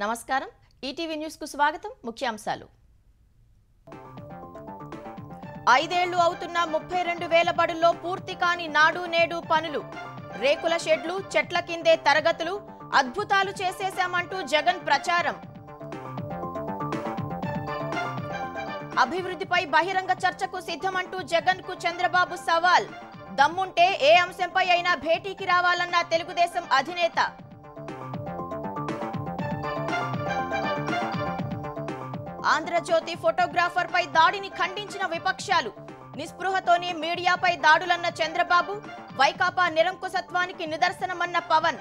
నమస్కారం ETV news కు స్వాగతం ముఖ్యాంశాలు 5 ఏళ్లు అవుతున్న 32,000 బడుల్లో పూర్తి కాని నాడు నేడు పనులు రేకుల షెడ్లు చెట్ల కిందే తరగతులు అద్భుతాలు చేసేశామంటూ జగన్ ప్రచారం అభివృద్ధిపై బహిరంగ చర్చకు సిద్ధమంటూ జగన్ కు చంద్రబాబు సవాల్ దమ్ముంటే ఏ అంశంపై అయినా భేటీకి రావాలన్న తెలుగుదేశం అధినేత ఆంధ్రజ్యోతి ఫోటోగ్రాఫర్ పై దాడిని ఖండించిన విపక్షాలు నిస్పృహతోనే మీడియాపై దాడులన్న చంద్రబాబు వైకాపా నిరంకుశత్వానికి నిదర్శనమన్న పవన్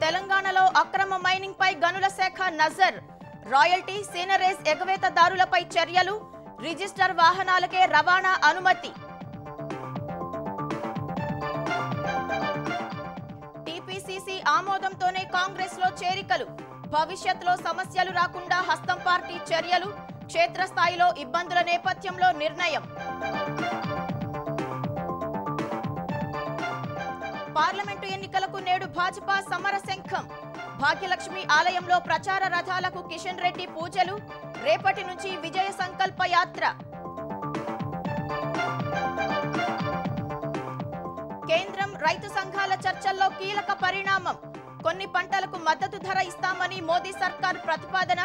తెలంగాణలో అక్రమ మైనింగ్ పై గనుల శాఖ నజర్ రాయల్టీ సీనరేజ్ ఎగవేతదారులపై చర్యలు రిజిస్టర్ వాహనాలకే రవాణా అనుమతి టీపీసీసీ ఆమోదంతోనే కాంగ్రెస్ లో చేరికలు భవిష్యత్తులో సమస్యలు రాకుండా హస్తం పార్టీ చర్యలు క్షేత్రస్థాయిలో ఇబ్బందుల నేపథ్యంలో నిర్ణయం పార్లమెంటు ఎన్నికలకు నేడు భాజపా సమరశంఖం భాగ్యలక్ష్మి ఆలయంలో ప్రచార రథాలకు కిషన్ రెడ్డి పూజలు రేపటి నుంచి విజయ సంకల్ప యాత్ర కేంద్రం రైతు సంఘాల చర్చల్లో కీలక పరిణామం కొన్ని పంటలకు మద్దతు ధర ఇస్తామని మోదీ సర్కార్ ప్రతిపాదన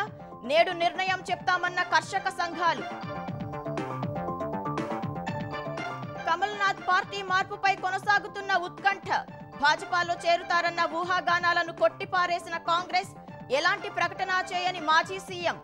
నేడు నిర్ణయం చెప్తామన్న కర్షక సంఘాలు కమల్నాథ్ పార్టీ మార్పుపై కొనసాగుతున్న ఉత్కంఠ భాజపాలో చేరుతారన్న ఊహాగానాలను కొట్టిపారేసిన కాంగ్రెస్ ఎలాంటి ప్రకటన చేయని మాజీ సీఎం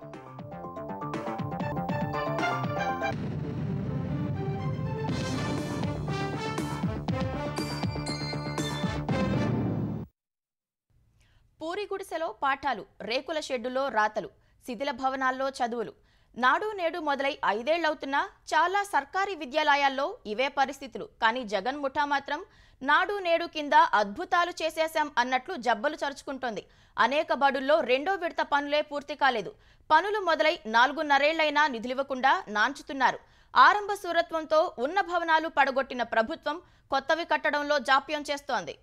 పూరి గుడిసెలో పాఠాలు రేకుల షెడ్డులో రాతలు శిథిల భవనాల్లో చదువులు నాడు నేడు మొదలై 5 ఏళ్లవుతున్నా చాలా సర్కారీ విద్యాలయాల్లో ఇవే పరిస్థితులు కానీ జగన్ ముఠా మాత్రం నాడు నేడు కింద అద్భుతాలు చేసేశాం అన్నట్లు జబ్బలు చరుచుకుంటోంది అనేక బడుల్లో రెండో విడత పనులే పూర్తి కాలేదు పనులు మొదలై 4.5 ఏళ్లైనా నిధులివ్వకుండా నాంచుతున్నారు ఆరంభ సూరత్వంతో ఉన్న భవనాలు పడగొట్టిన ప్రభుత్వం కొత్తవి కట్టడంలో జాప్యం చేస్తోంది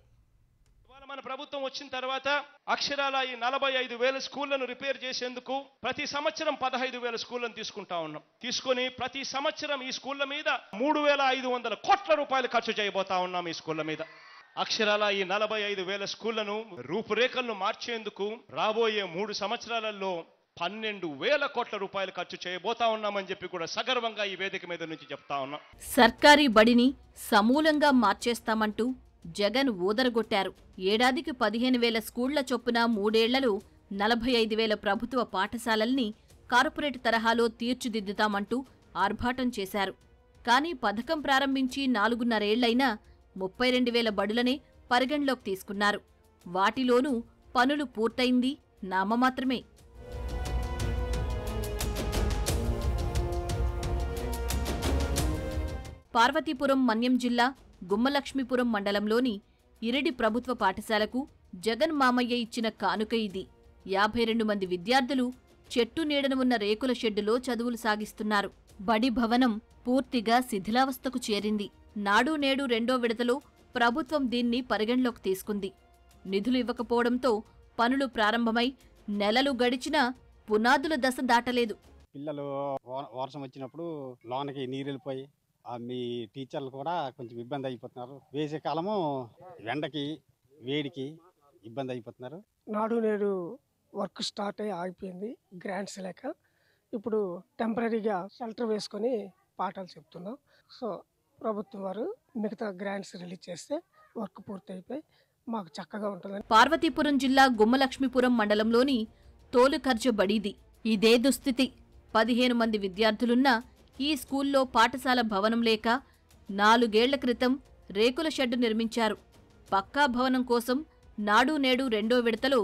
మన ప్రభుత్వం వచ్చిన తర్వాత అక్షరాల ఈ 45,000 స్కూళ్లను రిపేర్ చేసేందుకు ప్రతి సంవత్సరం 15,000 స్కూళ్లను తీసుకుంటా ఉన్నాం తీసుకొని ప్రతి సంవత్సరం ఈ స్కూళ్ల మీద 3,500 కోట్ల రూపాయలు ఖర్చు చేయబోతా ఉన్నాం ఈ స్కూళ్ల మీద అక్షరాల ఈ 45,000 స్కూళ్లను రూపురేఖలను మార్చేందుకు రాబోయే 3 సంవత్సరాలలో 12,000 కోట్ల రూపాయలు ఖర్చు చేయబోతా ఉన్నామని చెప్పి కూడా సగర్వంగా ఈ వేదిక మీద నుంచి చెప్తా ఉన్నాం సర్కారీ బడిని సమూలంగా మార్చేస్తామంటూ జగన్ ఊదరగొట్టారు ఏడాదికి 15,000 స్కూళ్ల చొప్పున 3 ఏళ్లలో 45,000 ప్రభుత్వ పాఠశాలల్ని కార్పొరేట్ తరహాలో తీర్చిదిద్దుతామంటూ ఆర్భాటం చేశారు కానీ పథకం ప్రారంభించి 4.5 ఏళ్లైనా 32,000 బడులనే పరిగణలోకి తీసుకున్నారు వాటిలోనూ పనులు పూర్తయింది నామమాత్రమే పార్వతీపురం మన్యం జిల్లా గుమ్మలక్ష్మీపురం మండలంలోని ఇరిడి ప్రభుత్వ పాఠశాలకు జగన్ మామయ్య ఇచ్చిన కానుక ఇది 52 మంది విద్యార్థులు చెట్టు నీడన ఉన్న రేకుల షెడ్డులో చదువులు సాగిస్తున్నారు బడి భవనం పూర్తిగా శిథిలావస్థకు చేరింది నాడు నేడు రెండో విడతలో ప్రభుత్వం దీన్ని పరిగణలోకి తీసుకుంది నిధులు ఇవ్వకపోవడంతో పనులు ప్రారంభమై నెలలు గడిచినా పునాదుల దశ దాటలేదు పిల్లలు వర్షం వచ్చినప్పుడు లోనకి నీరు వెళ్ళిపోయి మీ టీచర్లు కూడా కొంచెం ఇబ్బంది అయిపోతున్నారు వేసే కాలము ఎండకి వేడికి ఇబ్బంది అయిపోతున్నారు నాడు నేడు వర్క్ స్టార్ట్ అయ్యి ఆగిపోయింది గ్రాంట్స్ లేక ఇప్పుడు టెంపరీగా షెల్టర్ వేసుకొని పాఠాలు చెప్తున్నాం సో ప్రభుత్వం వారు మిగతా గ్రాంట్స్ రిలీజ్ చేస్తే వర్క్ పూర్తి అయిపోయి మాకు చక్కగా ఉంటుంది పార్వతీపురం జిల్లా గుమ్మలక్ష్మీపురం మండలంలోని తోలుఖర్జ బడిది ఇదే దుస్థితి 15 మంది విద్యార్థులున్నా ఈ స్కూల్లో పాఠశాల భవనం లేక 4 ఏళ్ల క్రితం రేకుల షెడ్డు నిర్మించారు పక్కా భవనం కోసం నాడు నేడు రెండో విడతలో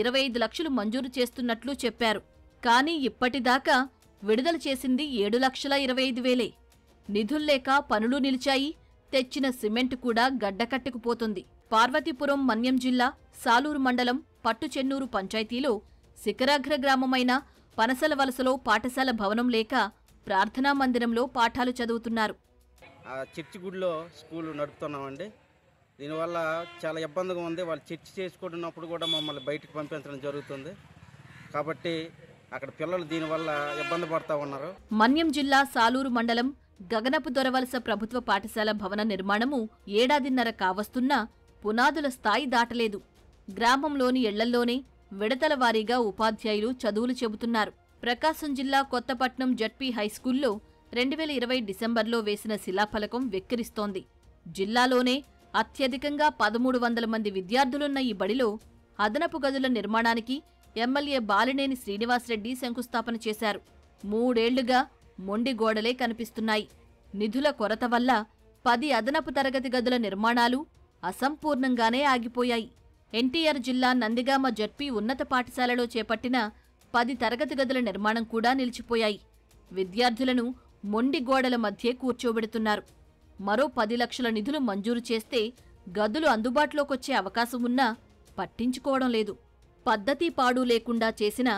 25 లక్షలు మంజూరు చేస్తున్నట్లు చెప్పారు కానీ ఇప్పటిదాకా విడుదల చేసింది 7,25,000 నిధుల్లేక పనులు నిలిచాయి తెచ్చిన సిమెంట్ కూడా గడ్డకట్టుకుపోతుంది పార్వతీపురం మన్యం జిల్లా సాలూరు మండలం పట్టుచెన్నూరు పంచాయతీలో శిఖరాగ్ర గ్రామమైన పనసల వలసలో పాఠశాల భవనం లేక ప్రార్థనా మందిరంలో పాఠాలు చదువుతున్నారు చర్చి గుడిలో స్కూల్ నడుపుతున్నామండి దీనివల్ల చాలా ఇబ్బందిగా ఉంది. వాళ్ళు చర్చ చేసుకుంటున్నప్పుడు కూడా మమ్మల్ని బయటకు పంపించడం జరుగుతుంది. కాబట్టి అక్కడ పిల్లలు దీనివల్ల ఇబ్బంది పడతా ఉన్నారు. మన్యం జిల్లా సాలూరు మండలం గగనపు దొరవలస ప్రభుత్వ పాఠశాల భవన నిర్మాణము ఏడాదిన్నర కావస్తున్నా పునాదుల స్థాయి దాటలేదు. గ్రామంలోని ఇళ్లల్లోనే విడతల వారీగా ఉపాధ్యాయులు చదువులు చెబుతున్నారు. ప్రకాశం జిల్లా కొత్తపట్నం జడ్పీ హైస్కూల్లో 2020 డిసెంబర్లో వేసిన శిలాఫలకం వెక్కిరిస్తోంది. జిల్లాలోనే అత్యధికంగా 1300 మంది విద్యార్థులున్న ఈ బడిలో అదనపు గదుల నిర్మాణానికి ఎమ్మెల్యే బాలినేని శ్రీనివాసరెడ్డి శంకుస్థాపన చేశారు. 3 ఏళ్లుగా మొండి గోడలే కనిపిస్తున్నాయి. నిధుల కొరత వల్ల 10 అదనపు తరగతి గదుల నిర్మాణాలు అసంపూర్ణంగానే ఆగిపోయాయి. ఎన్టీఆర్ జిల్లా నందిగామ జడ్పీ ఉన్నత పాఠశాలలో చేపట్టిన 10 తరగతి గదుల నిర్మాణం కూడా నిలిచిపోయాయి. విద్యార్థులను మొండి గోడల మధ్యే కూర్చోబెడుతున్నారు. మరో 10 లక్షల నిధులు మంజూరు చేస్తే గదులు అందుబాటులోకొచ్చే అవకాశం ఉన్నా పట్టించుకోవడం లేదు. పద్ధతి పాడు లేకుండా చేసిన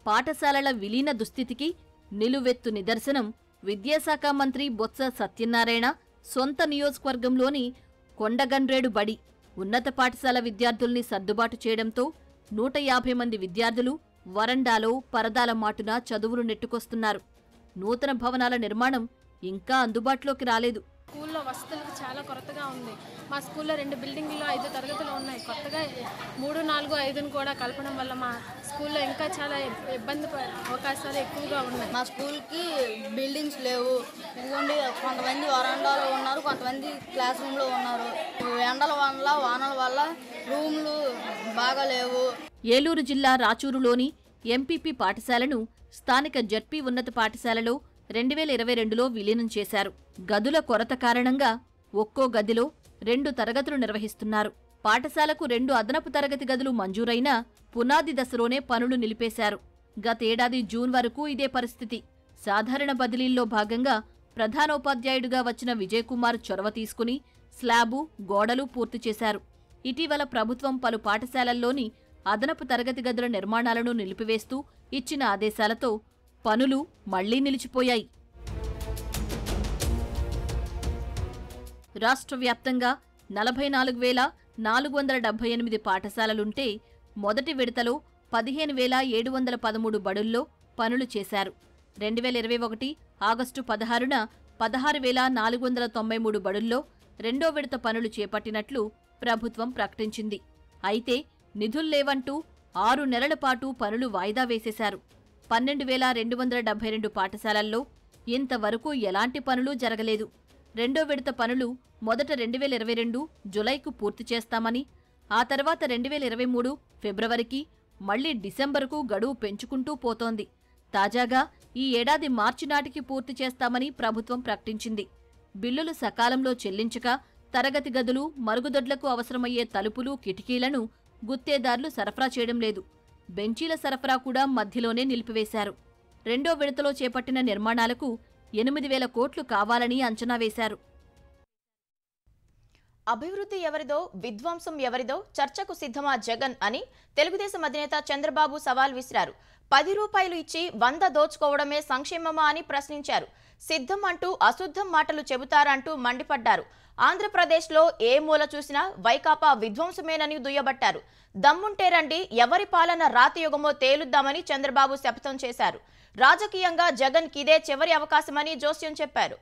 పాఠశాలల విలీన దుస్థితికి నిలువెత్తు నిదర్శనం విద్యాశాఖ మంత్రి బొత్స సత్యనారాయణ సొంత నియోజకవర్గంలోని కొండగన్రేడు బడి. ఉన్నత పాఠశాల విద్యార్థుల్ని సర్దుబాటు చేయడంతో 150 మంది విద్యార్థులు వరండాలో పరదాల మాటున చదువులు నెట్టుకొస్తున్నారు. నూతన భవనాల నిర్మాణం ఇంకా అందుబాటులోకి రాలేదు. స్కూల్లో వసతులకు చాలా కొరతగా ఉంది. మా స్కూల్లో 2 బిల్డింగ్లో 5 తరగతులు ఉన్నాయి. కొత్తగా 3, 4, 5ను కూడా కలపడం వల్ల మా స్కూల్లో ఇంకా చాలా ఇబ్బంది అవకాశాలు ఎక్కువగా ఉన్నాయి. మా స్కూల్కి బిల్డింగ్స్ లేవు. ఇదిగోండి కొంతమంది వరండాలో ఉన్నారు, కొంతమంది క్లాస్ రూమ్లో ఉన్నారు. ఎండల వల్ల వానల వల్ల రూమ్లు బాగా లేవు. ఏలూరు జిల్లా రాచూరులోని ఎంపీపీ పాఠశాలను స్థానిక జడ్పీ ఉన్నత పాఠశాలలో 2022లో విలీనం చేశారు. గదుల కొరత కారణంగా ఒక్కో గదిలో 2 తరగతులు నిర్వహిస్తున్నారు. పాఠశాలకు 2 అదనపు తరగతి గదులు మంజూరైనా పునాది దశలోనే పనులు నిలిపేశారు. గతేడాది జూన్ వరకు ఇదే పరిస్థితి. సాధారణ బదిలీల్లో భాగంగా ప్రధానోపాధ్యాయుడిగా వచ్చిన విజయ్ కుమార్ చొరవ తీసుకుని స్లాబు, గోడలు పూర్తి చేశారు. ఇటీవల ప్రభుత్వం పలు పాఠశాలల్లోని అదనపు తరగతి గదుల నిర్మాణాలను నిలిపివేస్తూ ఇచ్చిన ఆదేశాలతో పనులు మళ్లీ నిలిచిపోయాయి. రాష్ట్ర వ్యాప్తంగా 44,478 పాఠశాలలుంటే మొదటి విడతలో 15,713 బడుల్లో పనులు చేశారు. 2021 ఆగస్టు 16న 16,493 బడుల్లో రెండో విడత పనులు చేపట్టినట్లు ప్రభుత్వం ప్రకటించింది. అయితే నిధుల్లేవంటూ 6 నెలల పాటు పనులు వాయిదా వేసేశారు. 12,272 పాఠశాలల్లో ఇంతవరకు ఎలాంటి పనులు జరగలేదు. రెండో విడత పనులు మొదట 2022 జులైకు పూర్తి చేస్తామని, ఆ తర్వాత 2023 ఫిబ్రవరికి, మళ్లీ డిసెంబరుకు గడువు పెంచుకుంటూ పోతోంది. తాజాగా ఈ ఏడాది మార్చి నాటికి పూర్తి చేస్తామని ప్రభుత్వం ప్రకటించింది. బిల్లులు సకాలంలో చెల్లించక తరగతి గదులు, మరుగుదొడ్లకు అవసరమయ్యే తలుపులు, కిటికీలను గుత్తేదార్లు సరఫరా చేయడం లేదు. బెంచీల సరఫరా కూడా మధ్యలోనే నిలిపివేశారు. రెండో విడతలో చేపట్టిన నిర్మాణాలకు 8,000 కోట్లు కావాలని అంచనా వేశారు. అభివృద్ధి ఎవరిదో, విధ్వంసం ఎవరిదో చర్చకు సిద్ధమా జగన్ అని తెలుగుదేశం అధినేత చంద్రబాబు సవాల్ విసిరారు. 10 రూపాయలు ఇచ్చి 100 దోచుకోవడమే సంక్షేమమా అని ప్రశ్నించారు. సిద్ధం అంటూ అశుద్ధం మాటలు చెబుతారంటూ మండిపడ్డారు. ఆంధ్రప్రదేశ్లో ఏ మూల చూసినా వైకాపా విధ్వంసమేనని దుయ్యబట్టారు. దమ్ముంటే రండి, ఎవరి పాలన రాతియుగమో తేలుద్దామని చంద్రబాబు శపథం చేశారు. రాజకీయంగా జగన్ కిదే చివరి అవకాశమని జోస్యం చెప్పారు.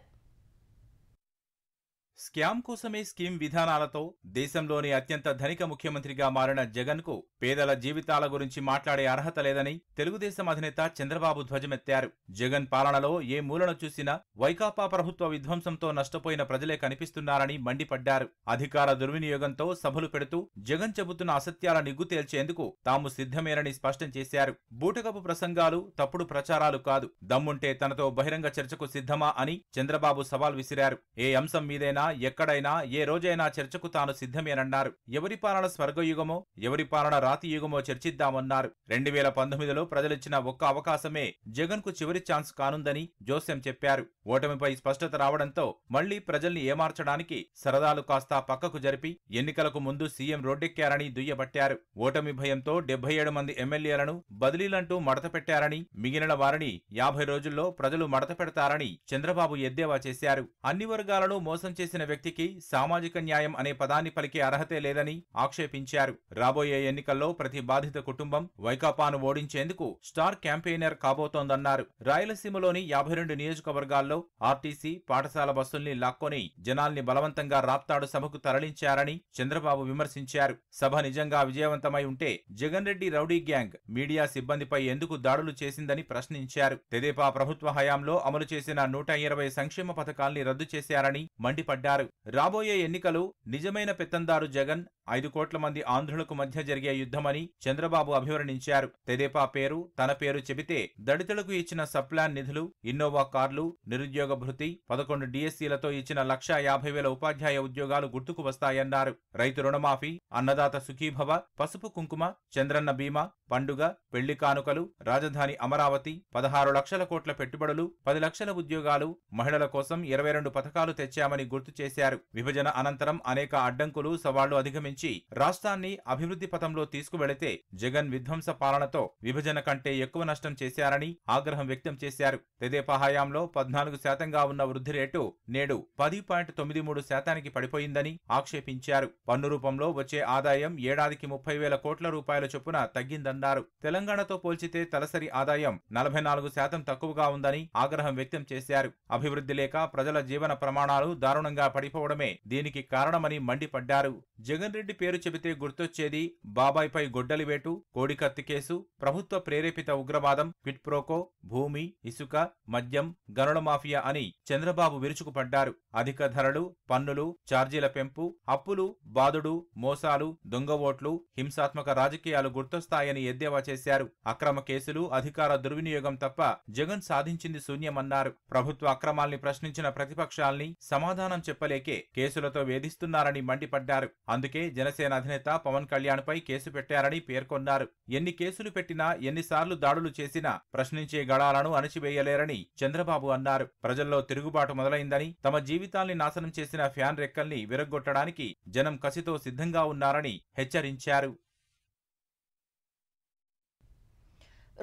స్కామ్ కోసమే స్కీమ్ విధానాలతో దేశంలోని అత్యంత ధనిక ముఖ్యమంత్రిగా మారిన జగన్ కు పేదల జీవితాల గురించి మాట్లాడే అర్హత లేదని తెలుగుదేశం అధినేత చంద్రబాబు ధ్వజమెత్తారు. జగన్ పాలనలో ఏ మూలను చూసినా వైకాపా ప్రభుత్వ విధ్వంసంతో నష్టపోయిన ప్రజలే కనిపిస్తున్నారని మండిపడ్డారు. అధికార దుర్వినియోగంతో సభలు పెడుతూ జగన్ చెబుతున్న అసత్యాల నిగ్గు తేల్చేందుకు తాము సిద్ధమేనని స్పష్టం చేశారు. బూటకపు ప్రసంగాలు, తప్పుడు ప్రచారాలు కాదు, దమ్ముంటే తనతో బహిరంగ చర్చకు సిద్ధమా అని చంద్రబాబు సవాల్ విసిరారు. ఏ అంశం మీదైనా, ఎక్కడైనా, ఏ రోజైనా చర్చకు తాను సిద్ధమేనన్నారు. ఎవరి పాలన స్వర్గయుగమో, ఎవరి పాలన రాతియుగమో చర్చిద్దామన్నారు. 2019లో ప్రజలిచ్చిన ఒక్క అవకాశమే జగన్ కు చివరి ఛాన్స్ కానుందని జోస్యం చెప్పారు. ఓటమిపై స్పష్టత రావడంతో మళ్లీ ప్రజల్ని ఏమార్చడానికి సరదాలు కాస్త పక్కకు జరిపి ఎన్నికలకు ముందు సీఎం రోడ్డెక్కారని దుయ్యబట్టారు. ఓటమి భయంతో 77 మంది ఎమ్మెల్యేలను బదిలీలంటూ మడతపెట్టారని, మిగిలిన వారిని 50 రోజుల్లో ప్రజలు మడతపెడతారని చంద్రబాబు ఎద్దేవా చేశారు. అన్ని వర్గాలను మోసం చేసిన చేసిన వ్యక్తికి సామాజిక న్యాయం అనే పదాన్ని పలికే అర్హతే లేదని ఆక్షేపించారు. రాబోయే ఎన్నికల్లో ప్రతి బాధిత కుటుంబం వైకాపాను ఓడించేందుకు స్టార్ క్యాంపెయినర్ కాబోతోందన్నారు. రాయలసీమలోని 52 నియోజకవర్గాల్లో ఆర్టీసీ, పాఠశాల బస్సుల్ని లాక్కొని జనాల్ని బలవంతంగా రాప్తాడు సభకు తరలించారని చంద్రబాబు విమర్శించారు. సభ నిజంగా విజయవంతమై ఉంటే Jagan Reddy rowdy gang media సిబ్బందిపై ఎందుకు దాడులు చేసిందని ప్రశ్నించారు. తెదేపా ప్రభుత్వ హయాంలో అమలు చేసిన 120 సంక్షేమ పథకాల్ని రద్దు చేశారని మండిపడ్డారు. రాబోయే ఎన్నికలు నిజమైన పెత్తందారు జగన్ 5 కోట్ల మంది ఆంధ్రులకు మధ్య జరిగే యుద్ధమని చంద్రబాబు అభివర్ణించారు. తెదేపా పేరు తన పేరు చెబితే దళితులకు ఇచ్చిన సబ్ప్లాన్ నిధులు, ఇన్నోవా కార్లు, నిరుద్యోగ భృతి, 11 డిఎస్సీలతో ఇచ్చిన 1,50,000 ఉపాధ్యాయ ఉద్యోగాలు గుర్తుకు వస్తాయన్నారు. రైతు రుణమాఫీ, అన్నదాత సుఖీభవ, పసుపు కుంకుమ, చంద్రన్న బీమా, పండుగ, పెళ్లి కానుకలు, రాజధాని అమరావతి, 16 లక్షల కోట్ల పెట్టుబడులు, 10 లక్షల ఉద్యోగాలు, మహిళల కోసం 22 పథకాలు తెచ్చామని గుర్తు చేశారు. విభజన అనంతరం అనేక అడ్డంకులు, సవాళ్లు అధిగమించి రాష్ట్రాన్ని అభివృద్ధి పథంలో తీసుకువెళితే జగన్ విధ్వంస పాలనతో విభజన కంటే ఎక్కువ నష్టం చేశారని ఆగ్రహం వ్యక్తం చేశారు. తెదేపా హయాంలో 14% ఉన్న వృద్ధి రేటు నేడు 10.93% పడిపోయిందని ఆక్షేపించారు. పన్ను రూపంలో వచ్చే ఆదాయం ఏడాదికి 30,000 కోట్ల రూపాయల చొప్పున తగ్గిందన్నారు. తెలంగాణతో పోల్చితే తలసరి ఆదాయం 44% తక్కువగా ఉందని ఆగ్రహం వ్యక్తం చేశారు. అభివృద్ధి లేక ప్రజల జీవన ప్రమాణాలు దారుణంగా పడిపోవడమే దీనికి కారణమని మండిపడ్డారు. జగన్ రెడ్డి పేరు చెబితే గుర్తొచ్చేది బాబాయ్పై గొడ్డలివేటు, కోడికత్తి కేసు, ప్రభుత్వ ప్రేరేపిత ఉగ్రవాదం, క్విట్ ప్రోకో, భూమి, ఇసుక, మద్యం, గనుల మాఫియా అని చంద్రబాబు విరుచుకుపడ్డారు. అధిక ధరలు, పన్నులు, ఛార్జీల పెంపు, అప్పులు, బాదుడు, మోసాలు, దొంగ ఓట్లు, హింసాత్మక రాజకీయాలు గుర్తొస్తాయని ఎద్దేవా చేశారు. అక్రమ కేసులు, అధికార దుర్వినియోగం తప్ప జగన్ సాధించింది శూన్యమన్నారు. ప్రభుత్వ అక్రమాల్ని ప్రశ్నించిన ప్రతిపక్షాల్ని సమాధానం చెప్పలేకే కేసులతో వేధిస్తున్నారని మండిపడ్డారు. అందుకే జనసేన అధినేత పవన్ కళ్యాణ్ పై కేసు పెట్టారని పేర్కొన్నారు. ఎన్ని కేసులు పెట్టినా, ఎన్నిసార్లు దాడులు చేసినా ప్రశ్నించే గళాలను అణచివేయలేరని చంద్రబాబు అన్నారు. ప్రజల్లో తిరుగుబాటు మొదలైందని, తమ జీవితాల్ని నాశనం చేసిన ఫ్యాన్ రెక్కల్ని విరగ్గొట్టడానికి జనం కసితో సిద్ధంగా ఉన్నారని హెచ్చరించారు.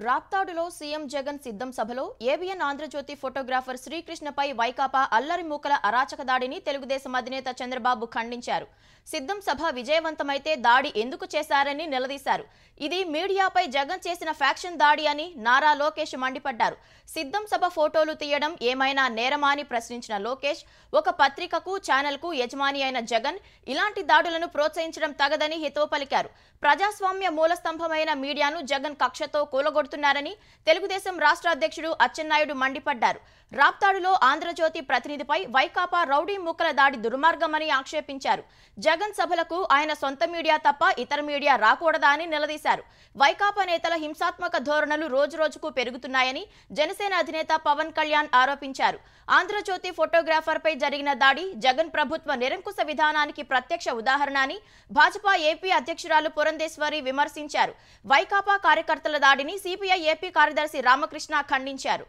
రాప్తాడులో సీఎం జగన్ సిద్ధం సభలో ఏబిఎన్ ఆంధ్రజ్యోతి ఫోటోగ్రాఫర్ శ్రీకృష్ణపై వైకాపా అల్లరి మూకల అరాచక దాడిని తెలుగుదేశం అధినేత చంద్రబాబు ఖండించారు. సిద్ధం సభ విజయవంతమైతే దాడి ఎందుకు చేశారని నిలదీశారు. ఇది మీడియాపై జగన్ చేసిన ఫ్యాక్షన్ దాడి అని నారా లోకేష్ మండిపడ్డారు. సిద్ధం సభ ఫోటోలు తీయడం ఏమైనా నేరమా అని ప్రశ్నించిన లోకేష్, ఒక పత్రికకు, ఛానల్కు యజమాని అయిన జగన్ ఇలాంటి దాడులను ప్రోత్సహించడం తగదని హితవు పలికారు. ప్రజాస్వామ్య మూలస్తంభమైన మీడియాను జగన్ కక్షతో కూలగొడుతున్నారని తెలుగుదేశం రాష్ట్ర అధ్యక్షుడు అచ్చెన్నాయుడు మండిపడ్డారు. రాప్తాడులో ఆంధ్రజ్యోతి ప్రతినిధిపై వైకాపా రౌడీ మూకల దాడి దుర్మార్గమని ఆక్షేపించారు. జగన్ సభలకు ఆయన సొంత మీడియా తప్ప ఇతర మీడియా రాకూడదా అని నిలదీశారు. వైకాపా నేతల హింసాత్మక ధోరణులు రోజురోజుకు పెరుగుతున్నాయని జనసేన అధినేత పవన్ కళ్యాణ్ ఆరోపించారు. ఆంధ్రజ్యోతి ఫోటోగ్రాఫర్పై జరిగిన దాడి జగన్ ప్రభుత్వ నిరంకుశ విధానానికి ప్రత్యక్ష ఉదాహరణ అని భాజపా ఏపీ అధ్యక్షురాలు పురంధేశ్వరి విమర్శించారు. వైకాపా కార్యకర్తల దాడిని సిపిఐ ఏపీ కార్యదర్శి రామకృష్ణ ఖండించారు.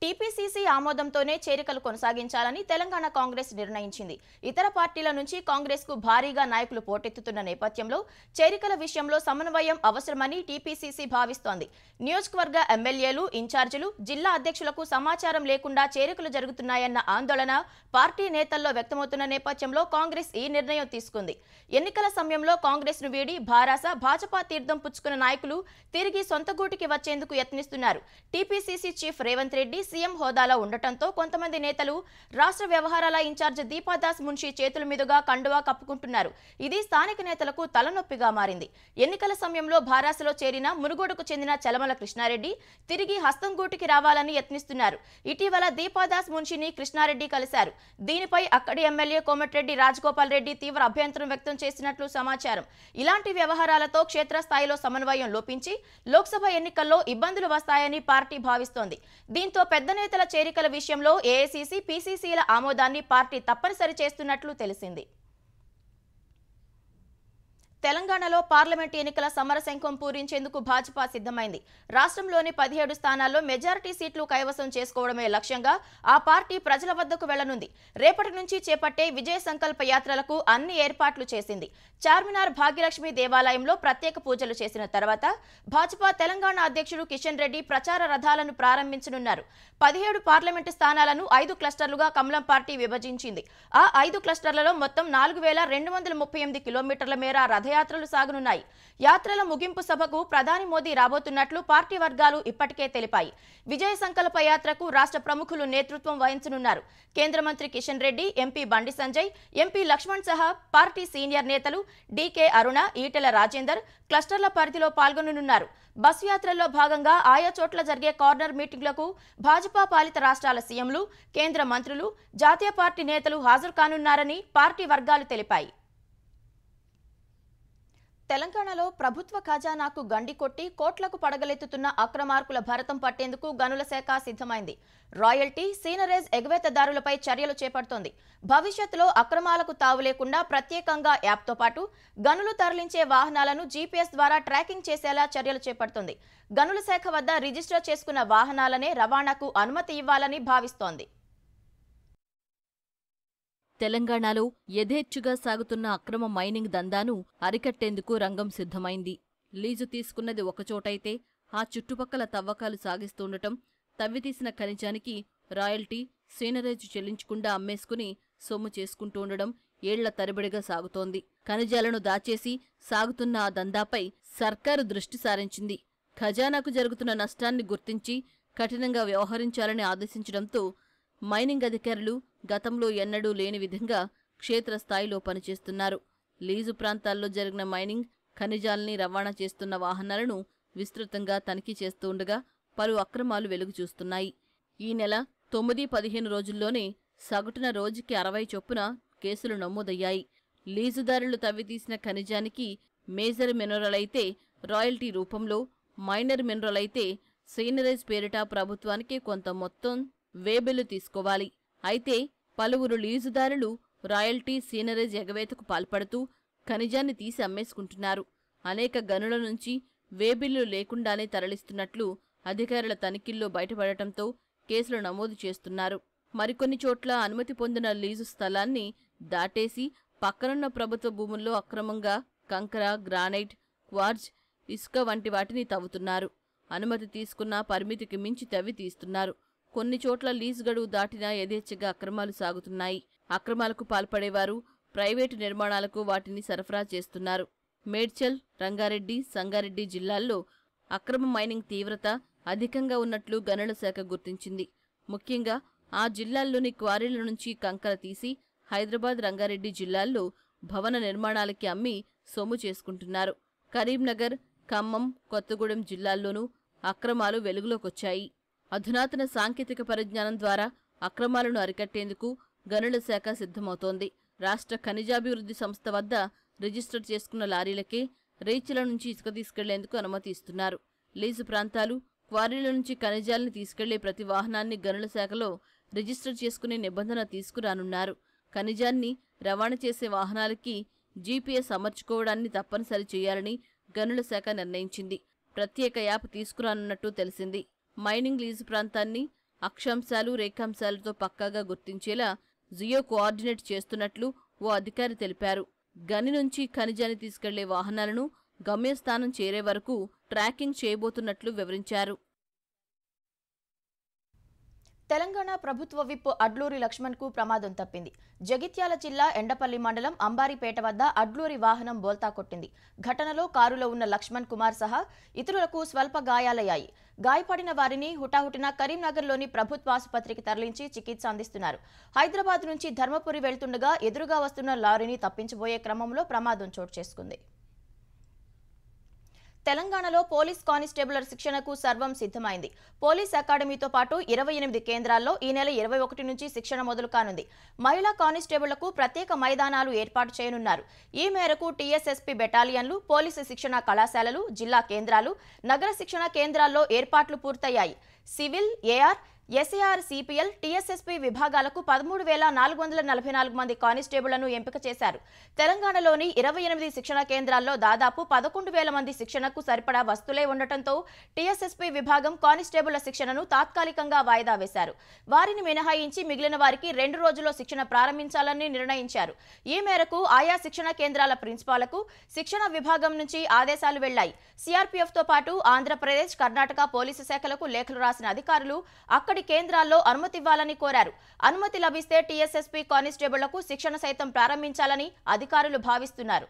టీపీసీసీ ఆమోదంతోనే చేరికలు కొనసాగించాలని తెలంగాణ కాంగ్రెస్ నిర్ణయించింది. ఇతర పార్టీల నుంచి కాంగ్రెస్కు భారీగా నాయకులు పోటెత్తుతున్న నేపథ్యంలో చేరికల విషయంలో సమన్వయం అవసరమని టీపీసీసీ భావిస్తోంది. నియోజకవర్గ ఎమ్మెల్యేలు, ఇన్ఛార్జీలు, జిల్లా అధ్యక్షులకు సమాచారం లేకుండా చేరికలు జరుగుతున్నాయన్న ఆందోళన పార్టీ నేతల్లో వ్యక్తమవుతున్న నేపథ్యంలో కాంగ్రెస్ ఈ నిర్ణయం తీసుకుంది. ఎన్నికల సమయంలో కాంగ్రెస్ను వీడి భారాస, భాజపా తీర్థం పుచ్చుకున్న నాయకులు తిరిగి సొంత గూటికి వచ్చేందుకు యత్నిస్తున్నారు. TPCC chief Revanth Reddy CM హోదాలో ఉండటంతో కొంతమంది నేతలు రాష్ట్ర వ్యవహారాల ఇన్ఛార్జ్ దీపాదాస్ మున్షి చేతుల మీదుగా కండువా కప్పుకుంటున్నారు. ఇది స్థానిక నేతలకు తలనొప్పిగా మారింది. ఎన్నికల సమయంలో భారాసలో చేరిన మునుగోడుకు చెందిన చలమల కృష్ణారెడ్డి తిరిగి హస్తంగూటికి రావాలని యత్నిస్తున్నారు. ఇటీవల దీపాదాస్ మున్షిని కృష్ణారెడ్డి కలిశారు. దీనిపై అక్కడి ఎమ్మెల్యే కోమటిరెడ్డి రాజగోపాల్ రెడ్డి తీవ్ర అభ్యంతరం వ్యక్తం చేసినట్లు సమాచారం. ఇలాంటి వ్యవహారాలతో క్షేత్రస్థాయిలో సమన్వయం లోపించి లోక్సభ ఎన్నికల్లో ఇబ్బందులు వస్తాయని పార్టీ భావిస్తోంది. దీంతో పెద్ద నేతల చేరికల విషయంలో ఏఐసీసీ, పీసీసీల ఆమోదాన్ని పార్టీ తప్పనిసరి చేస్తున్నట్లు తెలిసింది. తెలంగాణలో పార్లమెంట్ ఎన్నికల సమరశంఖం పూరించేందుకు భాజపా సిద్ధమైంది. రాష్ట్రంలోని 17 స్థానాల్లో మెజారిటీ సీట్లు కైవసం చేసుకోవడమే లక్ష్యంగా ఆ పార్టీ ప్రజల వద్దకు వెళ్లనుంది. రేపటి నుంచి చేపట్టే విజయ సంకల్ప యాత్రలకు అన్ని ఏర్పాట్లు చేసింది. చార్మినార్ భాగ్యలక్ష్మి దేవాలయంలో ప్రత్యేక పూజలు చేసిన తర్వాత భాజపా తెలంగాణ అధ్యక్షుడు కిషన్ రెడ్డి ప్రచార రథాలను ప్రారంభించనున్నారు. 17 పార్లమెంటు స్థానాలను 5 క్లస్టర్లుగా కమలం పార్టీ విభజించింది. ఆ 5 క్లస్టర్లలో మొత్తం 4238 కిలోమీటర్ల మేర రథయాత్రలు సాగనున్నాయి. యాత్రల ముగింపు సభకు ప్రధాని మోదీ రాబోతున్నట్లు పార్టీ వర్గాలు ఇప్పటికే తెలిపాయి. విజయ సంకల్ప యాత్రకు రాష్ట్ర ప్రముఖులు నేతృత్వం వహించనున్నారు. కేంద్ర మంత్రి కిషన్ రెడ్డి, ఎంపీ బండి సంజయ్, ఎంపీ లక్ష్మణ్ సహా పార్టీ సీనియర్ నేతలు డీకే అరుణ, ఈటెల రాజేందర్ క్లస్టర్ల పరిధిలో పాల్గొననున్నారు. బస్సు యాత్రల్లో భాగంగా ఆయా చోట్ల జరిగే కార్నర్ మీటింగ్లకు భాజపా పాలిత రాష్ట్రాల సీఎంలు, కేంద్ర మంత్రులు, జాతీయ పార్టీ నేతలు హాజరు కానున్నారని పార్టీ వర్గాలు తెలిపాయి. తెలంగాణలో ప్రభుత్వ ఖజానాకు గండి కొట్టి కోట్లకు పడగలెత్తుతున్న అక్రమార్కుల భరతం పట్టేందుకు గనుల శాఖ సిద్ధమైంది. రాయల్టీ, సీనరేజ్ ఎగవేతదారులపై చర్యలు చేపడుతోంది. భవిష్యత్తులో అక్రమాలకు తావు లేకుండా ప్రత్యేకంగా యాప్తో పాటు గనులు తరలించే వాహనాలను జీపీఎస్ ద్వారా ట్రాకింగ్ చేసేలా చర్యలు చేపడుతోంది. గనుల శాఖ వద్ద రిజిస్టర్ చేసుకున్న వాహనాలనే రవాణాకు అనుమతి ఇవ్వాలని భావిస్తోంది. తెలంగాణలో యథేచ్ఛగా సాగుతున్న అక్రమ మైనింగ్ దందాను అరికట్టేందుకు రంగం సిద్ధమైంది. లీజు తీసుకున్నది ఒకచోటైతే ఆ చుట్టుపక్కల తవ్వకాలు సాగిస్తుండటం, తవ్వితీసిన ఖనిజానికి రాయల్టీ, సీనరేజ్ చెల్లించకుండా అమ్మేసుకుని సొమ్ము చేసుకుంటూండడం ఏళ్ల తరబడిగా సాగుతోంది. ఖనిజాలను దాచేసి సాగుతున్న ఆ దందాపై సర్కారు దృష్టి సారించింది. ఖజానాకు జరుగుతున్న నష్టాన్ని గుర్తించి కఠినంగా వ్యవహరించాలని ఆదేశించడంతో మైనింగ్ అధికారులు గతంలో ఎన్నడూ లేని విధంగా క్షేత్రస్థాయిలో పనిచేస్తున్నారు. లీజు ప్రాంతాల్లో జరిగిన మైనింగ్, ఖనిజాల్ని రవాణా చేస్తున్న వాహనాలను విస్తృతంగా తనిఖీ చేస్తుండగా పలు అక్రమాలు వెలుగు చూస్తున్నాయి. ఈ నెల 9-15 రోజుల్లోనే సగటున రోజుకి 60 చొప్పున కేసులు నమోదయ్యాయి. లీజుదారులు తవ్వితీసిన ఖనిజానికి మేజర్ మినరల్ అయితే రాయల్టీ రూపంలో, మైనర్ మినరల్ అయితే సీనరేజ్ పేరిట ప్రభుత్వానికి కొంత మొత్తం వేబిల్లు తీసుకోవాలి. అయితే పలువురు లీజుదారులు రాయల్టీ, సీనరేజ్ ఎగవేతకు పాల్పడుతూ ఖనిజాన్ని తీసి అమ్మేసుకుంటున్నారు. అనేక గనుల నుంచి వేబిల్లు లేకుండానే తరలిస్తున్నట్లు అధికారుల తనిఖీల్లో బయటపడటంతో కేసులు నమోదు చేస్తున్నారు. మరికొన్ని చోట్ల అనుమతి పొందిన లీజు స్థలాన్ని దాటేసి పక్కనున్న ప్రభుత్వ భూముల్లో అక్రమంగా కంకర, గ్రానైట్, క్వార్జ్, ఇసుక వంటి వాటిని తవ్వుతున్నారు. అనుమతి తీసుకున్న పరిమితికి మించి తవ్వి తీస్తున్నారు. కొన్ని చోట్ల లీజు గడువు దాటినా యథేచ్ఛగా అక్రమాలు సాగుతున్నాయి. అక్రమాలకు పాల్పడేవారు ప్రైవేటు నిర్మాణాలకు వాటిని సరఫరా చేస్తున్నారు. మేడ్చల్, రంగారెడ్డి, సంగారెడ్డి జిల్లాల్లో అక్రమ మైనింగ్ తీవ్రత అధికంగా ఉన్నట్లు గనుల శాఖ గుర్తించింది. ముఖ్యంగా ఆ జిల్లాల్లోని క్వారీల నుంచి కంకర తీసి హైదరాబాద్, రంగారెడ్డి జిల్లాల్లో భవన నిర్మాణాలకి అమ్మి సొమ్ము చేసుకుంటున్నారు. కరీంనగర్, ఖమ్మం, కొత్తగూడెం జిల్లాల్లోనూ అక్రమాలు వెలుగులోకొచ్చాయి. అధునాతన సాంకేతిక పరిజ్ఞానం ద్వారా అక్రమాలను అరికట్టేందుకు గనుల శాఖ సిద్ధమవుతోంది. రాష్ట్ర ఖనిజాభివృద్ధి సంస్థ వద్ద రిజిస్టర్ చేసుకున్న లారీలకే రీచ్ల నుంచి ఇసుక తీసుకెళ్లేందుకు అనుమతి ఇస్తున్నారు. లీజు ప్రాంతాలు, క్వారీల నుంచి ఖనిజాల్ని తీసుకెళ్లే ప్రతి వాహనాన్ని గనుల శాఖలో రిజిస్టర్ చేసుకునే నిబంధన తీసుకురానున్నారు. ఖనిజాన్ని రవాణా చేసే వాహనాలకి జీపీఎస్ అమర్చుకోవడాన్ని తప్పనిసరి చేయాలని గనుల శాఖ నిర్ణయించింది. ప్రత్యేక యాప్ తీసుకురానున్నట్టు తెలిసింది. మైనింగ్ లీజు ప్రాంతాన్ని అక్షాంశాలు, రేఖాంశాలతో పక్కాగా గుర్తించేలా జియో కోఆర్డినేట్ చేస్తున్నట్లు ఓ అధికారి తెలిపారు. గని నుంచి ఖనిజాన్ని తీసుకెళ్లే వాహనాలను గమ్యస్థానం చేరే వరకు ట్రాకింగ్ చేయబోతున్నట్లు వివరించారు. తెలంగాణ ప్రభుత్వ విప్ అడ్లూరి లక్ష్మణ్కు ప్రమాదం తప్పింది. జగిత్యాల జిల్లా ఎండపల్లి మండలం అంబారిపేట వద్ద అడ్లూరి వాహనం బోల్తా కొట్టింది. ఘటనలో కారులో ఉన్న లక్ష్మణ్ కుమార్ సహా ఇతరులకు స్వల్ప గాయాలయ్యాయి. గాయపడిన వారిని హుటాహుటిన కరీంనగర్లోని ప్రభుత్వ ఆసుపత్రికి తరలించి చికిత్స అందిస్తున్నారు. హైదరాబాద్ నుంచి ధర్మపురి వెళ్తుండగా ఎదురుగా వస్తున్న లారీని తప్పించబోయే క్రమంలో ప్రమాదం చోటు చేసుకుంది. తెలంగాణలో పోలీస్ కానిస్టేబులర్ శిక్షణకు సర్వం సిద్ధమైంది. పోలీస్ అకాడమీతో పాటు 28 కేంద్రాల్లో ఈ నెల 21 నుంచి శిక్షణ మొదలు కానుంది. మహిళా కానిస్టేబుళ్లకు ప్రత్యేక మైదానాలు ఏర్పాటు చేయనున్నారు. ఈ మేరకు టీఎస్ఎస్పీ బెటాలియన్లు, పోలీసు శిక్షణ కళాశాలలు, జిల్లా కేంద్రాలు, నగర శిక్షణ కేంద్రాల్లో ఏర్పాట్లు పూర్తయ్యాయి. Civil, AR, SAR CPL TSSP విభాగాలకు 13,444 మంది కానిస్టేబుళ్లను ఎంపిక చేశారు. తెలంగాణలోని 28 శిక్షణ కేంద్రాల్లో దాదాపు 11,000 మంది శిక్షణకు సరిపడా వస్తువులే ఉండటంతో టీఎస్ఎస్పీ విభాగం కానిస్టేబుళ్ల శిక్షణను తాత్కాలికంగా వాయిదా వేశారు. వారిని మినహాయించి మిగిలిన వారికి 2 రోజుల్లో శిక్షణ ప్రారంభించాలని నిర్ణయించారు. ఈ మేరకు ఆయా శిక్షణ కేంద్రాల ప్రిన్సిపాలకు శిక్షణ విభాగం నుంచి ఆదేశాలు వెళ్లాయి. సిఆర్పీఎఫ్తో పాటు ఆంధ్రప్రదేశ్, కర్ణాటక పోలీసు శాఖలకు లేఖలు రాసిన అధికారులు అక్కడి కేంద్రాల్లో అనుమతి ఇవ్వాలని కోరారు. అనుమతి లభిస్తే టీఎస్ఎస్పీ కానిస్టేబుళ్లకు శిక్షణ సైతం ప్రారంభించాలని అధికారులు భావిస్తున్నారు.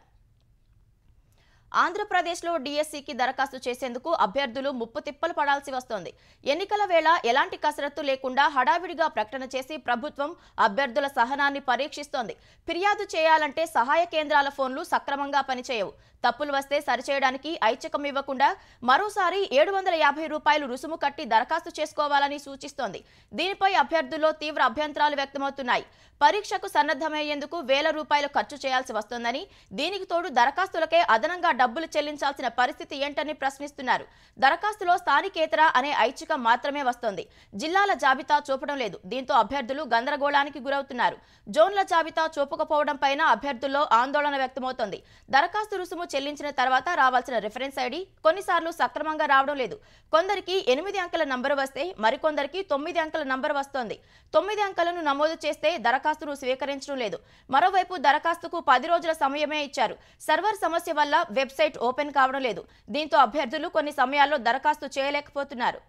ఆంధ్రప్రదేశ్లో డిఎస్సికి దరఖాస్తు చేసేందుకు అభ్యర్థులు ముప్పు తిప్పలు పడాల్సి వస్తోంది. ఎన్నికల వేళ ఎలాంటి కసరత్తు లేకుండా హడావిడిగా ప్రకటన చేసి ప్రభుత్వం అభ్యర్థుల సహనాన్ని పరీక్షిస్తోంది. ఫిర్యాదు చేయాలంటే సహాయ కేంద్రాల ఫోన్లు సక్రమంగా పనిచేయవు. తప్పులు వస్తే సరిచేయడానికి ఐచ్ఛికం ఇవ్వకుండా మరోసారి 750 రూపాయలు రుసుము కట్టి దరఖాస్తు చేసుకోవాలని సూచిస్తోంది. దీనిపై అభ్యర్థుల్లో తీవ్ర అభ్యంతరాలు వ్యక్తమవుతున్నాయి. పరీక్షకు సన్నద్ధమయ్యేందుకు వేల రూపాయలు ఖర్చు చేయాల్సి వస్తోందని, దీనికి తోడు దరఖాస్తులకే అదనంగా డబ్బులు చెల్లించాల్సిన పరిస్థితి ఏంటని ప్రశ్నిస్తున్నారు. దరఖాస్తులో స్థానికేతర అనే ఐచ్ఛికం మాత్రమే వస్తోంది. జిల్లాల జాబితా చూపడం లేదు. దీంతో అభ్యర్థులు గందరగోళానికి గురవుతున్నారు. జోన్ల జాబితా చూపకపోవడం పైన అభ్యర్థుల్లో ఆందోళన వ్యక్తమవుతోంది. దరఖాస్తు రుసుము చెల్లించిన తర్వాత రావాల్సిన రిఫరెన్స్ ఐడి కొన్నిసార్లు సక్రమంగా రావడం లేదు. కొందరికి 8 అంకెల నంబర్ వస్తే మరికొందరికి 9 అంకెల నంబర్ వస్తోంది. 9 అంకెలను నమోదు చేస్తే దరఖాస్తును స్వీకరించడం లేదు. మరోవైపు దరఖాస్తుకు 10 రోజుల సమయమే ఇచ్చారు. సర్వర్ సమస్య వల్ల వెబ్సైట్ ఓపెన్ కావడం లేదు. దీంతో అభ్యర్థులు కొన్ని సమయాల్లో దరఖాస్తు చేయలేకపోతున్నారు.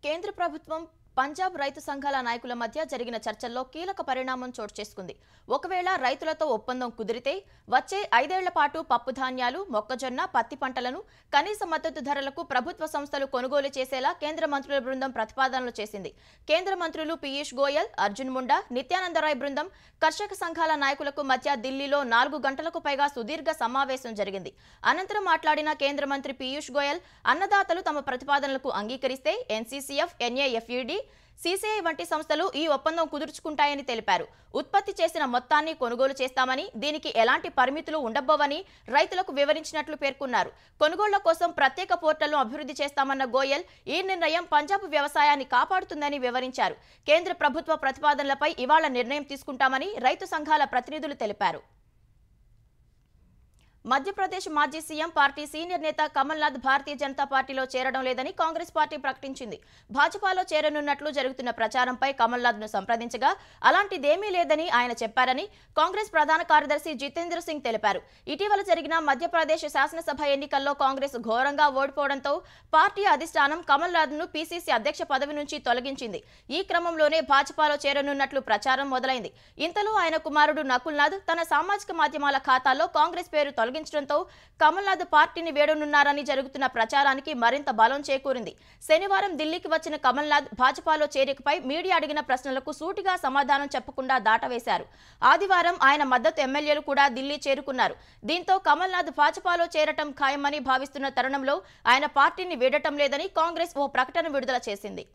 కేంద్ర ప్రభుత్వం పంజాబ్ రైతు సంఘాల నాయకుల మధ్య జరిగిన చర్చల్లో కీలక పరిణామం చోటు చేసుకుంది. ఒకవేళ రైతులతో ఒప్పందం కుదిరితే వచ్చే 5 ఏళ్ల పాటు పప్పు ధాన్యాలు, మొక్కజొన్న, పత్తి పంటలను కనీస మద్దతు ధరలకు ప్రభుత్వ సంస్థలు కొనుగోలు చేసేలా కేంద్ర మంత్రుల బృందం ప్రతిపాదనలు చేసింది. కేంద్ర మంత్రులు పీయూష్ గోయల్, అర్జున్ ముండా, నిత్యానందరాయ్ బృందం కర్షక సంఘాల నాయకులకు మధ్య ఢిల్లీలో 4 గంటలకు పైగా సుదీర్ఘ సమావేశం జరిగింది. అనంతరం మాట్లాడిన కేంద్ర మంత్రి పీయూష్ గోయల్, అన్నదాతలు తమ ప్రతిపాదనలకు అంగీకరిస్తే ఎన్సీసీఎఫ్, ఎన్ఏఎఫ్ఈడి, సీసీఐ వంటి సంస్థలు ఈ ఒప్పందం కుదుర్చుకుంటాయని తెలిపారు. ఉత్పత్తి చేసిన మొత్తాన్ని కొనుగోలు చేస్తామని, దీనికి ఎలాంటి పరిమితులు ఉండబోవని రైతులకు వివరించినట్లు పేర్కొన్నారు. కొనుగోళ్ల కోసం ప్రత్యేక పోర్టల్ను అభివృద్ధి చేస్తామన్న గోయల్, ఈ నిర్ణయం పంజాబ్ వ్యవసాయాన్ని కాపాడుతుందని వివరించారు. కేంద్ర ప్రభుత్వ ప్రతిపాదనలపై ఇవాళ నిర్ణయం తీసుకుంటామని రైతు సంఘాల ప్రతినిధులు తెలిపారు. మధ్యప్రదేశ్ మాజీ సీఎం పార్టీ సీనియర్ నేత కమల్నాథ్ భారతీయ జనతా పార్టీలో చేరడం లేదని కాంగ్రెస్ పార్టీ ప్రకటించింది. భాజపాలో చేరనున్నట్లు జరుగుతున్న ప్రచారంపై కమల్నాథ్ను సంప్రదించగా అలాంటిదేమీ లేదని ఆయన చెప్పారని కాంగ్రెస్ ప్రధాన కార్యదర్శి జితేంద్ర సింగ్ తెలిపారు. ఇటీవల జరిగిన మధ్యప్రదేశ్ శాసనసభ ఎన్నికల్లో కాంగ్రెస్ ఘోరంగా ఓడిపోవడంతో పార్టీ అధిష్టానం కమల్నాథ్ను పీసీసీ అధ్యక్ష పదవి నుంచి తొలగించింది. ఈ క్రమంలోనే భాజపాలో చేరనున్నట్లు ప్రచారం మొదలైంది. ఇంతలో ఆయన కుమారుడు నకుల్నాథ్ తన సామాజిక మాధ్యమాల ఖాతాలో కాంగ్రెస్ పేరు తొలగించడంతో కమల్నాథ్ పార్టీని వేడనున్నారని జరుగుతున్న ప్రచారానికి మరింత బలం చేకూరింది. శనివారం ఢిల్లీకి వచ్చిన కమల్నాథ్ భాజపాలో చేరికపై మీడియా అడిగిన ప్రశ్నలకు సూటిగా సమాధానం చెప్పకుండా దాటవేశారు. ఆదివారం ఆయన మద్దతు ఎమ్మెల్యేలు కూడా ఢిల్లీ చేరుకున్నారు. దీంతో కమల్నాథ్ భాజపాలో చేరటం ఖాయమని భావిస్తున్న తరుణంలో ఆయన పార్టీని వీడటం లేదని కాంగ్రెస్ ఓ ప్రకటన విడుదల చేసింది.